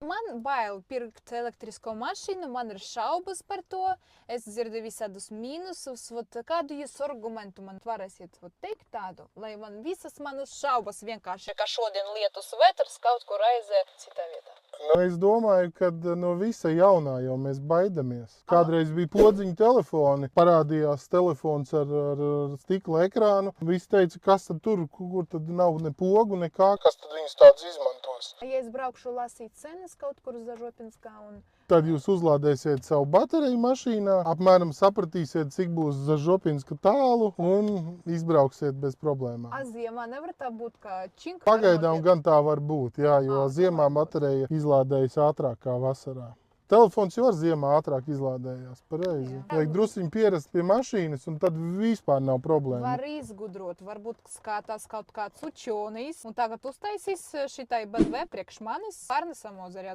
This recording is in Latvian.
Man bail pirkt elektrisko mašīnu, man ir šaubas par to. Es dzirdu visādus mīnusus. Kādu jūs argumentu man varēsiet teikt tādu, lai man visas manas šaubas vienkārši, ka šodien lietus vetrs kaut kur aiziet citā vietā? Es domāju, ka no visa jaunā jau mēs baidamies. Kādreiz bija podziņu telefoni, parādījās telefons ar stikla ekrānu. Visi teica, kas tad tur, kur tad nav ne pogu, nekā, kas tad viņus tāds izmantos. Ja es braukšu lasīt cenas kaut kur Zažopinskā un... Tad jūs uzlādēsiet savu bateriju mašīnā, apmēram sapratīsiet, cik būs Zažopinska tālu un izbrauksiet bez problēmām. A ziemā nevar tā būt kā činka? Pagaidām gan tā var būt, jā, jo ziemā baterija izlādējas ātrāk kā vasarā. Telefons jau ar ziemā ātrāk izlādējās, pareizi. Vajag drusciņi pierast pie mašīnas, un tad vispār nav problēma. Var izgudrot, varbūt skatās kaut kāds učonis, un tagad uztaisīs šitai BMW priekš manis pārnesam ozarā.